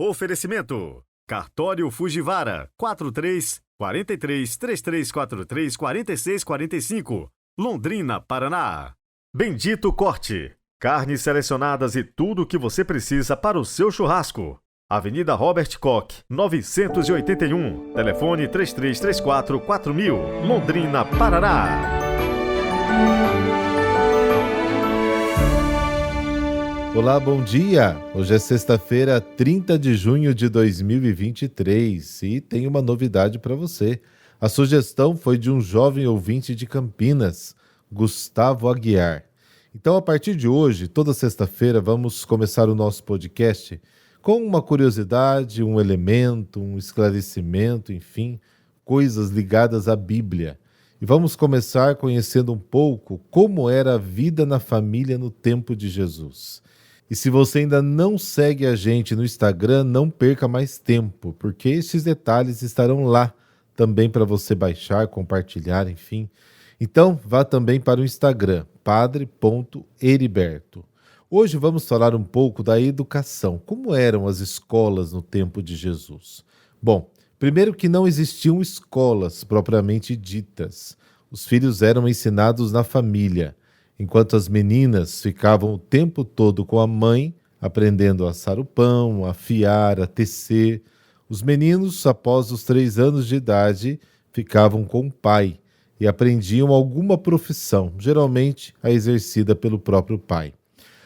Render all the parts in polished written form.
Oferecimento: Cartório Fujiwara, 43-33-3343-4645, Londrina, Paraná. Bendito Corte, carnes selecionadas e tudo o que você precisa para o seu churrasco. Avenida Robert Koch, 981, telefone 3334-4000, Londrina, Paraná. Olá, bom dia! Hoje é sexta-feira, 30 de junho de 2023 e tem uma novidade para você. A sugestão foi de um jovem ouvinte de Campinas, Gustavo Aguiar. Então, a partir de hoje, toda sexta-feira, vamos começar o nosso podcast com uma curiosidade, um elemento, um esclarecimento, enfim, coisas ligadas à Bíblia. E vamos começar conhecendo um pouco como era a vida na família no tempo de Jesus. E se você ainda não segue a gente no Instagram, não perca mais tempo, porque esses detalhes estarão lá também para você baixar, compartilhar, enfim. Então, vá também para o Instagram, padre.heriberto. Hoje vamos falar um pouco da educação, como eram as escolas no tempo de Jesus. Bom, primeiro que não existiam escolas propriamente ditas. Os filhos eram ensinados na família, enquanto as meninas ficavam o tempo todo com a mãe, aprendendo a assar o pão, a fiar, a tecer. Os meninos, após os 3 anos de idade, ficavam com o pai e aprendiam alguma profissão, geralmente a exercida pelo próprio pai.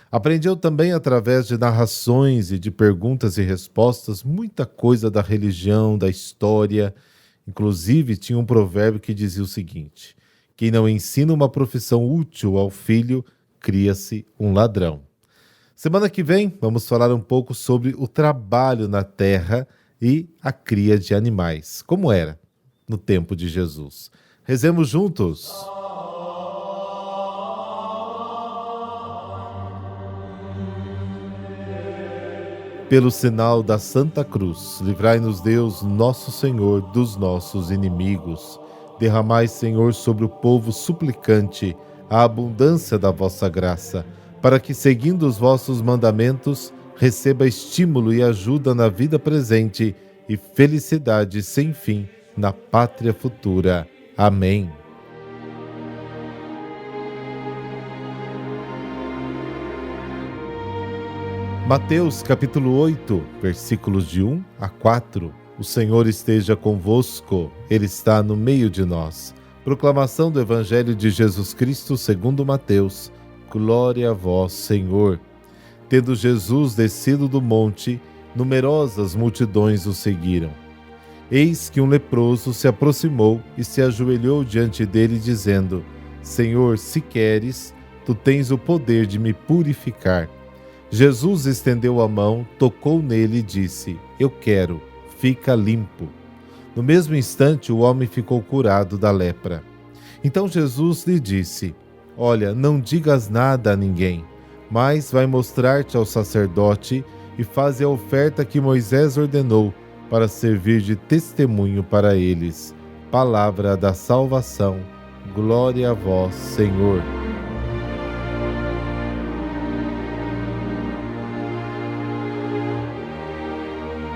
Aprendiam também, através de narrações e de perguntas e respostas, muita coisa da religião, da história. Inclusive, tinha um provérbio que dizia o seguinte: quem não ensina uma profissão útil ao filho, cria-se um ladrão. Semana que vem, vamos falar um pouco sobre o trabalho na terra e a cria de animais, como era no tempo de Jesus. Rezemos juntos. Pelo sinal da Santa Cruz, livrai-nos Deus, nosso Senhor, dos nossos inimigos. Derramai, Senhor, sobre o povo suplicante a abundância da vossa graça, para que, seguindo os vossos mandamentos, receba estímulo e ajuda na vida presente e felicidade sem fim na pátria futura. Amém. Mateus capítulo 8, versículos de 1 a 4. O Senhor esteja convosco, Ele está no meio de nós. Proclamação do Evangelho de Jesus Cristo segundo Mateus. Glória a vós, Senhor. Tendo Jesus descido do monte, numerosas multidões o seguiram. Eis que um leproso se aproximou e se ajoelhou diante dele, dizendo: Senhor, se queres, tu tens o poder de me purificar. Jesus estendeu a mão, tocou nele e disse: Eu quero, fica limpo. No mesmo instante, o homem ficou curado da lepra. Então Jesus lhe disse: Olha, não digas nada a ninguém, mas vai mostrar-te ao sacerdote e faze a oferta que Moisés ordenou, para servir de testemunho para eles. Palavra da salvação. Glória a vós, Senhor.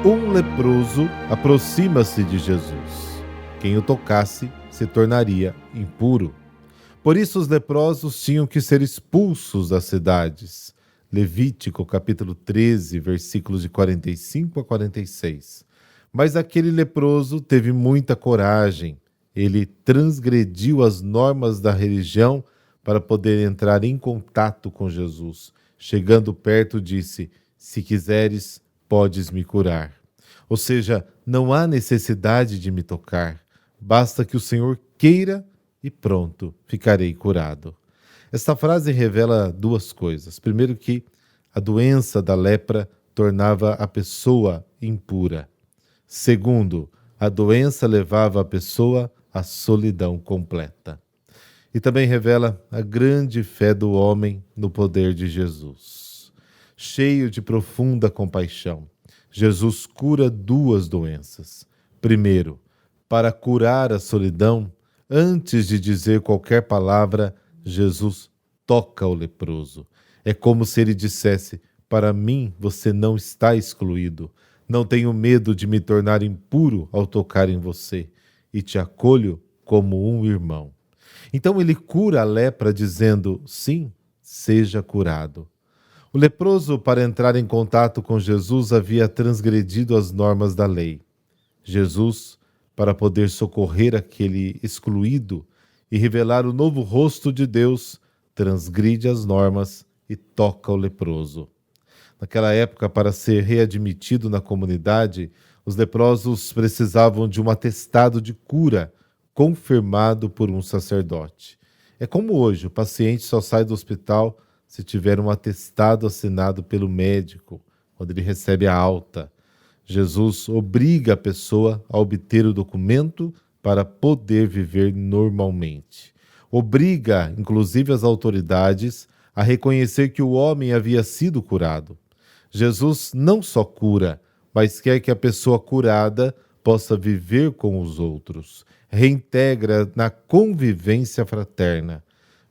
Um leproso aproxima-se de Jesus. Quem o tocasse se tornaria impuro. Por isso os leprosos tinham que ser expulsos das cidades. Levítico capítulo 13, versículos de 45 a 46. Mas aquele leproso teve muita coragem. Ele transgrediu as normas da religião para poder entrar em contato com Jesus. Chegando perto, disse: Se quiseres, podes me curar. Ou seja, não há necessidade de me tocar. Basta que o Senhor queira e pronto, ficarei curado. Esta frase revela 2 coisas. Primeiro, que a doença da lepra tornava a pessoa impura. Segundo, a doença levava a pessoa à solidão completa. E também revela a grande fé do homem no poder de Jesus. Cheio de profunda compaixão, Jesus cura 2 doenças. Primeiro, para curar a solidão, antes de dizer qualquer palavra, Jesus toca o leproso. É como se ele dissesse: para mim você não está excluído. Não tenho medo de me tornar impuro ao tocar em você, e te acolho como um irmão. Então ele cura a lepra dizendo, sim, seja curado. O leproso, para entrar em contato com Jesus, havia transgredido as normas da lei. Jesus, para poder socorrer aquele excluído e revelar o novo rosto de Deus, transgride as normas e toca o leproso. Naquela época, para ser readmitido na comunidade, os leprosos precisavam de um atestado de cura confirmado por um sacerdote. É como hoje, o paciente só sai do hospital se tiver um atestado assinado pelo médico, quando ele recebe a alta. Jesus obriga a pessoa a obter o documento para poder viver normalmente. Obriga, inclusive, as autoridades a reconhecer que o homem havia sido curado. Jesus não só cura, mas quer que a pessoa curada possa viver com os outros. Reintegra na convivência fraterna.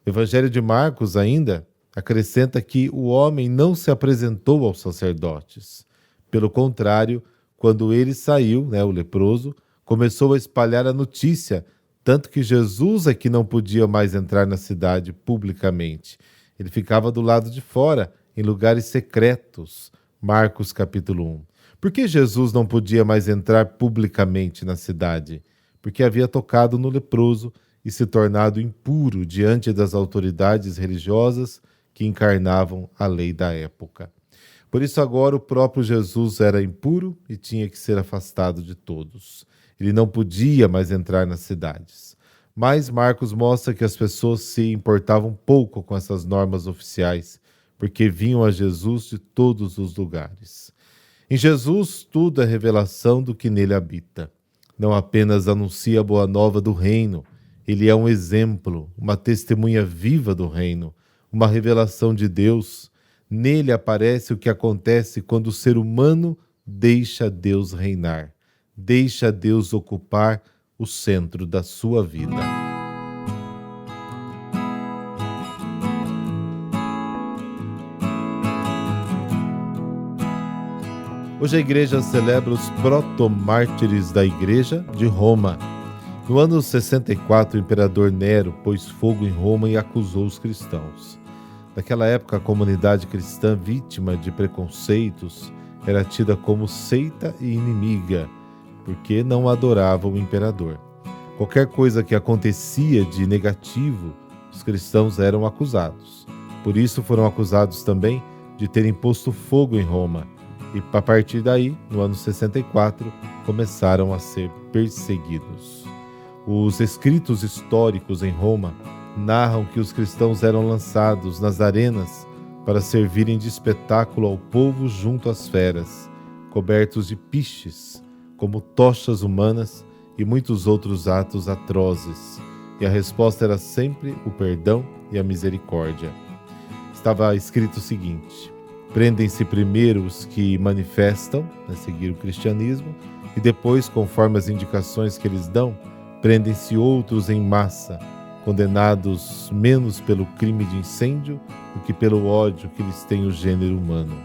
O Evangelho de Marcos ainda acrescenta que o homem não se apresentou aos sacerdotes. Pelo contrário, quando ele saiu, o leproso, começou a espalhar a notícia, tanto que Jesus é que não podia mais entrar na cidade publicamente. Ele ficava do lado de fora, em lugares secretos. Marcos capítulo 1. Por que Jesus não podia mais entrar publicamente na cidade? Porque havia tocado no leproso e se tornado impuro diante das autoridades religiosas que encarnavam a lei da época. Por isso agora o próprio Jesus era impuro e tinha que ser afastado de todos. Ele não podia mais entrar nas cidades. Mas Marcos mostra que as pessoas se importavam pouco com essas normas oficiais, porque vinham a Jesus de todos os lugares. Em Jesus, tudo é revelação do que nele habita. Não apenas anuncia a boa nova do reino, ele é um exemplo, uma testemunha viva do reino, uma revelação de Deus. Nele aparece o que acontece quando o ser humano deixa Deus reinar, deixa Deus ocupar o centro da sua vida. Hoje a igreja celebra os protomártires da igreja de Roma. No ano 64, o imperador Nero pôs fogo em Roma e acusou os cristãos. Naquela época, a comunidade cristã vítima de preconceitos era tida como seita e inimiga, porque não adorava o imperador. Qualquer coisa que acontecia de negativo, os cristãos eram acusados. Por isso foram acusados também de terem posto fogo em Roma. E a partir daí, no ano 64, começaram a ser perseguidos. Os escritos históricos em Roma narram que os cristãos eram lançados nas arenas para servirem de espetáculo ao povo junto às feras, cobertos de piches, como tochas humanas e muitos outros atos atrozes. E a resposta era sempre o perdão e a misericórdia. Estava escrito o seguinte: prendem-se primeiro os que manifestam, seguir o cristianismo, e depois, conforme as indicações que eles dão, prendem-se outros em massa, condenados menos pelo crime de incêndio do que pelo ódio que lhes tem o gênero humano.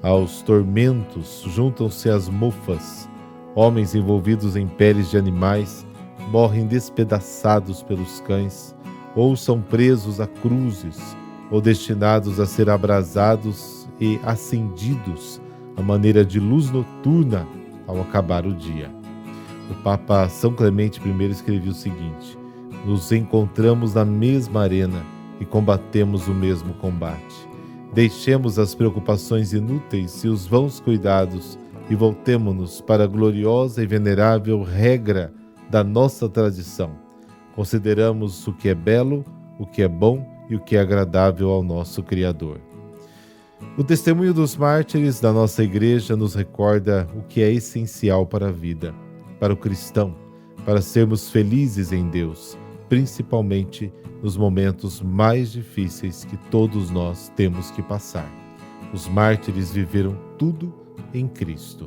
Aos tormentos juntam-se as mofas. Homens envolvidos em peles de animais morrem despedaçados pelos cães, ou são presos a cruzes, ou destinados a ser abrasados e acendidos à maneira de luz noturna ao acabar o dia. O Papa São Clemente I escreveu o seguinte: nos encontramos na mesma arena e combatemos o mesmo combate. Deixemos as preocupações inúteis e os vãos cuidados e voltemo-nos para a gloriosa e venerável regra da nossa tradição. Consideramos o que é belo, o que é bom e o que é agradável ao nosso Criador. O testemunho dos mártires da nossa igreja nos recorda o que é essencial para a vida, para o cristão, para sermos felizes em Deus, principalmente nos momentos mais difíceis que todos nós temos que passar. Os mártires viveram tudo em Cristo.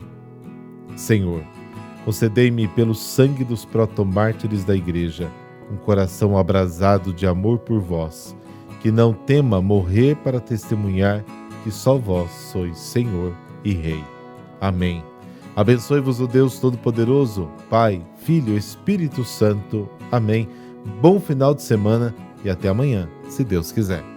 Senhor, concedei-me pelo sangue dos protomártires da igreja um coração abrasado de amor por vós, que não tema morrer para testemunhar que só vós sois Senhor e Rei. Amém. Abençoe-vos o Deus Todo-Poderoso, Pai, Filho e Espírito Santo. Amém. Bom final de semana e até amanhã, se Deus quiser.